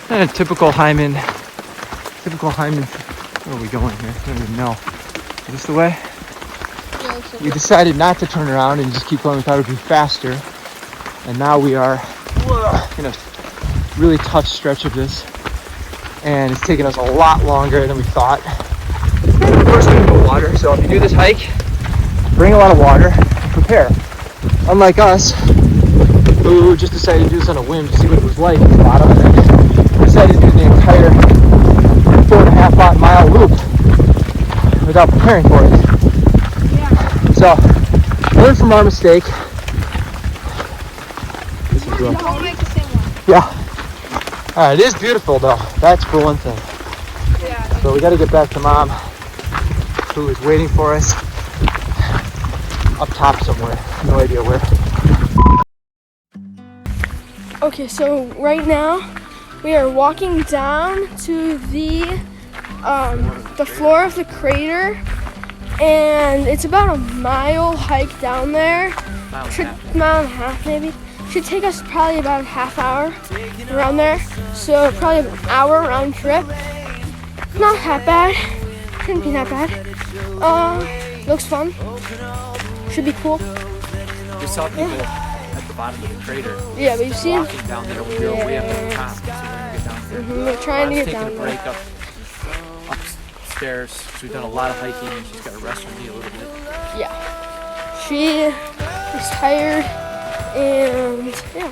Typical Hyman. Where are we going here? I don't even know. Is this the way? We decided not to turn around and just keep going. We thought it would be faster. And now we are in a really tough stretch of this. And it's taken us a lot longer than we thought. First, we need water. So if you do this hike, bring a lot of water and prepare. Unlike us, who just decided to do this on a whim to see what it was like at the bottom, and then decided to do the entire 4.5 mile loop without preparing for it. Yeah. So, learn from our mistake. This is rough. Don't make the same one. Yeah. Alright, it is beautiful though. That's for one thing. Yeah. So we got to get back to Mom, who is waiting for us up top somewhere. No idea where. Okay, so right now we are walking down to the floor of the crater, and it's about a mile hike down there. Mile and a half maybe. Should take us probably about a half hour around there. So probably an hour round trip. Not that bad. Shouldn't be that bad. Looks fun. Should be cool. We saw people at the bottom of the crater. Yeah, but you've seen walking down there with your way up at the top. So we're gonna get down there. We're trying to get down taking a break upstairs. So we've done a lot of hiking, and she's got to rest her knee a little bit. Yeah. She is tired, and yeah.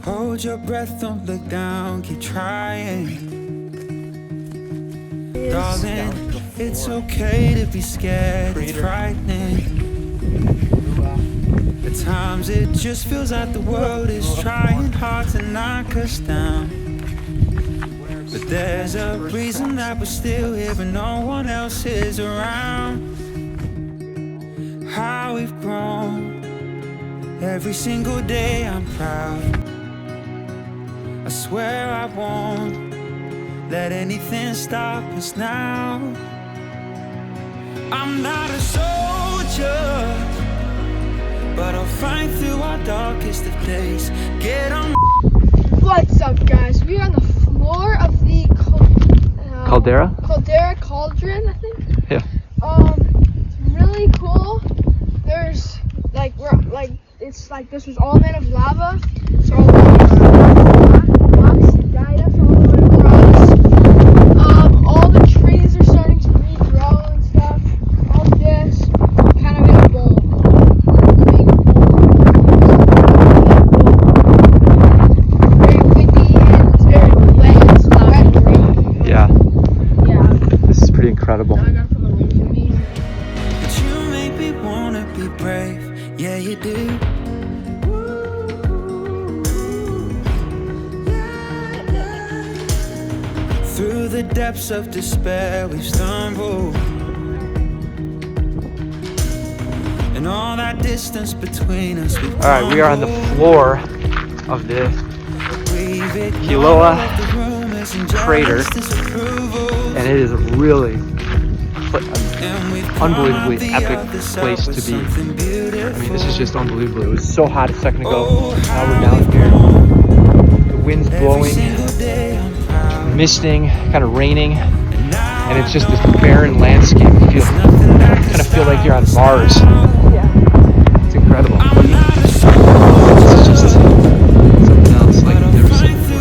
Hold your breath, don't look down, keep trying. Darling, it's okay to be scared, it's frightening. At times it just feels like the world is trying hard to knock us down. But there's a reason that we're still here and no one else is around. How we've grown, every single day I'm proud. I swear I won't let anything stop us now. I'm not a soldier, but I'll fight through our darkest of days. Get on. What's up, guys? We're on the floor of the Caldera? Cauldron, I think. Yeah. It's really cool. There's it's like this was all made of lava. So all the rocks guide us all the way across. All the trees are starting to regrow and stuff. All this kind of in a bowl. Very windy and it's very wet. It's not green. Yeah. Yeah. This is pretty incredible. Now I gotta put my wings on me. But you make me wanna be brave, yeah you do. Through the depths of despair we've stumbled, and all that distance between us we've Alright, we are on the floor of the Kiloa crater, and it is a really unbelievably epic place to be. I mean, this is just unbelievable. It was so hot a second ago. Now we're down here. The wind's blowing, misting, kind of raining, and it's just this barren landscape. You kind of feel like you're on Mars. Yeah. It's incredible. This is just something else like I've never seen before.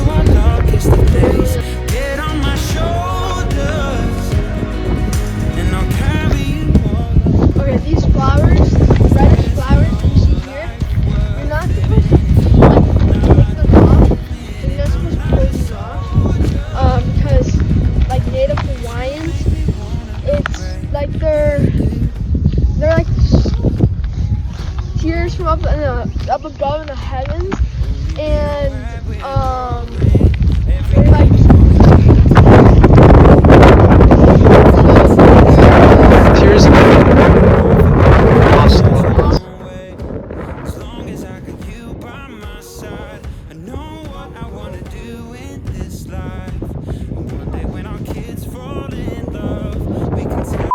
Okay, these flowers, reddish flowers that you see here, you're not supposed to take them off. You're not supposed to pull these off. Because like native Hawaiians, it's like they're like tears from up above in the heavens, and they're like Tears of lost love. As long as I got you by my side, I know what I wanna do in this life. And one day when our kids fall in love, we can tell.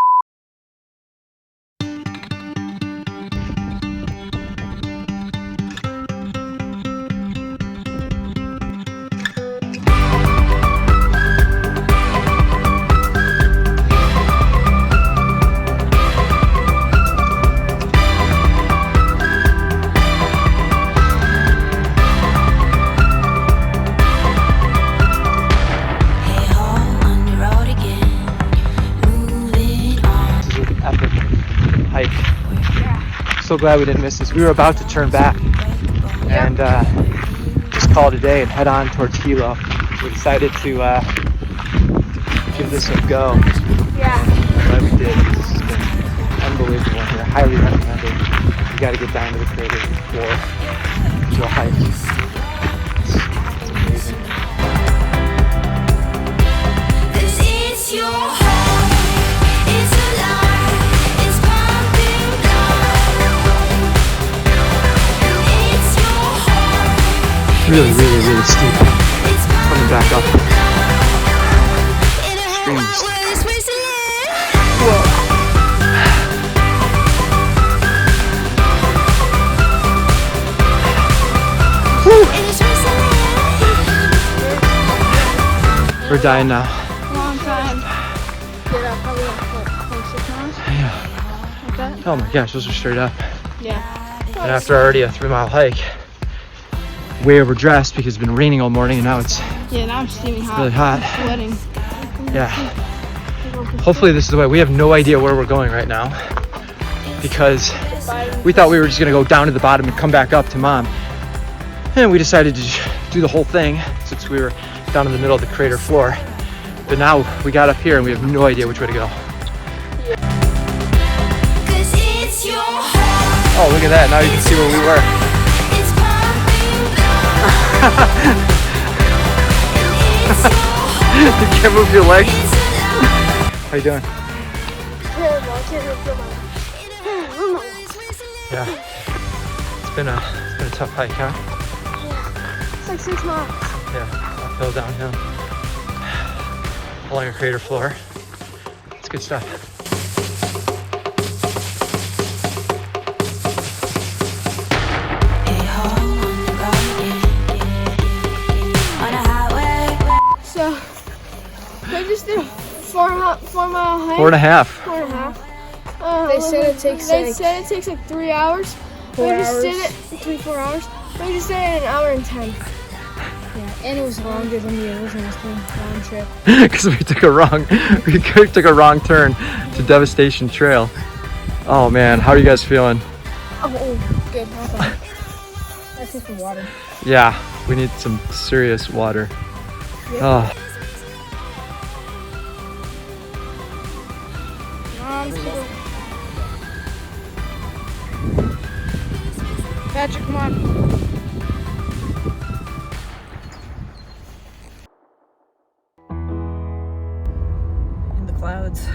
so glad we didn't miss this. We were about to turn back and just call it a day and head on towards Hilo. We decided to give this a go. Yeah. I'm glad we did. This has been unbelievable here. Highly recommended. You got to get down to the crater floor. Do a hike. It's amazing. It's your heart, it's alive, it's pumping blood. It's your heart, Really, really, really steep. it's Coming back up. in a Extremely world steep. where it's wasteland. It's wasteland. We're dying now. Long time. Get up probably like 6 miles. Yeah. Like that? Oh my gosh, those are straight up. Yeah. And after already a 3-mile hike, way overdressed because it's been raining all morning and now it's Yeah, now I'm steaming hot. really hot. Sweating. Yeah. Hopefully this is the way. We have no idea where we're going right now because we thought we were just gonna go down to the bottom and come back up to Mom. And we decided to do the whole thing since we were down in the middle of the crater floor. But now we got up here and we have no idea which way to go. 'Cause it's your heart, Oh, look at that. Now you can see where we were. it's pumping blood. It's your heart, You can't move your legs. it's alive. How you doing? Terrible. I can't even feel my Yeah. It's been a tough hike, huh? It's like 6 miles. Yeah. Uphill, downhill. Along a crater floor. It's good stuff. On a highway. So, I just did a 4-mile hike. 4.5. 4.5. They said it takes They like said it takes like 3 hours. 4 We just hours. did it 3-4 hours. We just did it in 1 hour and 10. Yeah, and it was longer than the original round trip. Because we took a wrong turn to Devastation Trail. Oh man, how are you guys feeling? Oh, good. Hold on. That's just the water. Yeah, we need some serious water. Oh, Patrick, come on. In the clouds.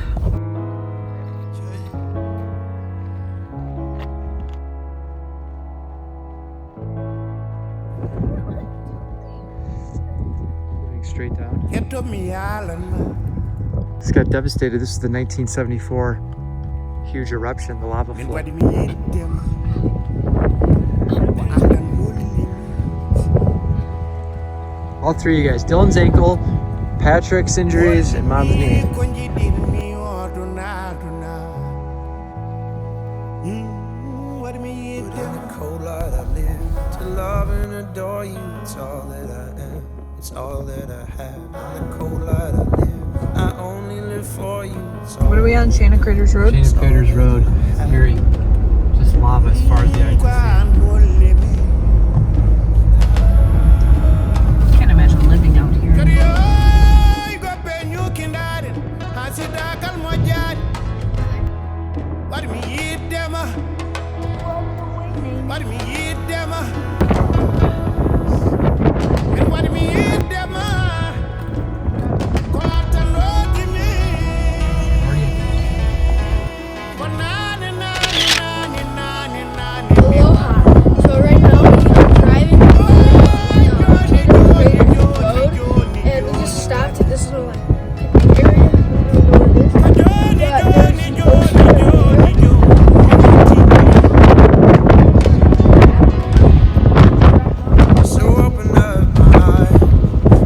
moving straight down. Get to me island. This got devastated. This is the 1974 huge eruption, the lava flow. What do me eat them? All three of you guys. Dylan's ankle, Patrick's injuries, and Mom's knee. What do me eat them? Cold light I live to love and adore you. It's all that I am. It's all that I have. In the cold light I live. I only live for you. It's all What are we on? Shannon Craters Road? Chain of Craters Road. Very just lava as far as the eye can Can't imagine living out here. Aloha. So right now we're driving on Chain of Craters Road, and we just stopped at this little like area. I don't know what it is, but there's the ocean right there. So open up my heart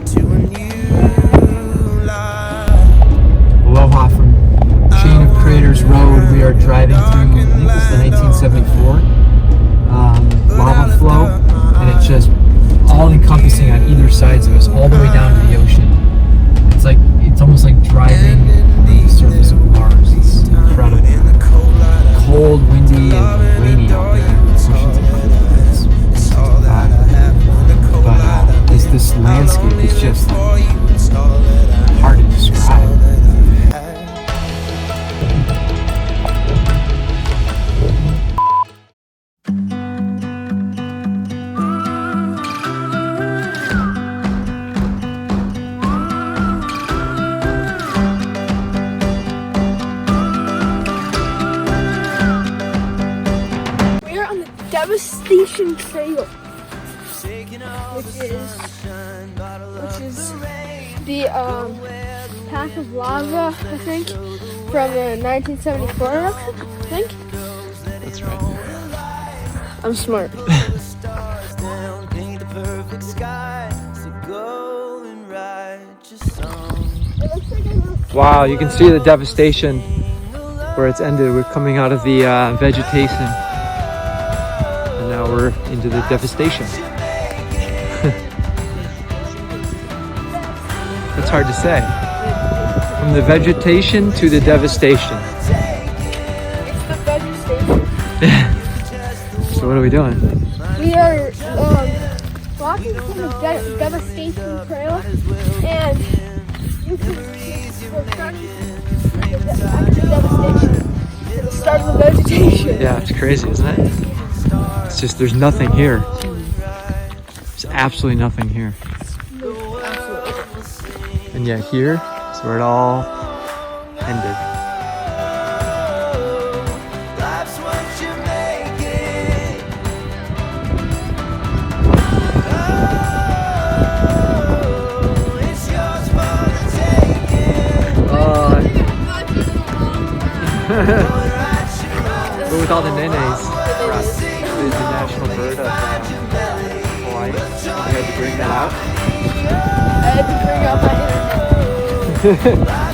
to a new life. Aloha from Chain of Craters Road. We are driving through, I think this is the 1974 lava flow, and it's just all encompassing on either sides of us, all the way down to the ocean. It's almost like driving on the surface of Mars. It's incredible. Cold, windy, and rainy out Devastation Trail, which is the path of lava, I think, from the 1974 eruption, I think. That's right. I'm smart. Wow, you can see the devastation where it's ended. We're coming out of the vegetation, and now we're into the devastation. That's hard to say. From the vegetation to the devastation. It's the vegetation. So what are we doing? We are walking through the devastation trail, and you can see we're starting the devastation to the start of the vegetation. Yeah, it's crazy, isn't it? It's just, there's nothing here. There's absolutely nothing here. And yet here is where it all ended. But with all the nenes, the national bird of Hawaii, I had to bring that out. I had to bring out my internet.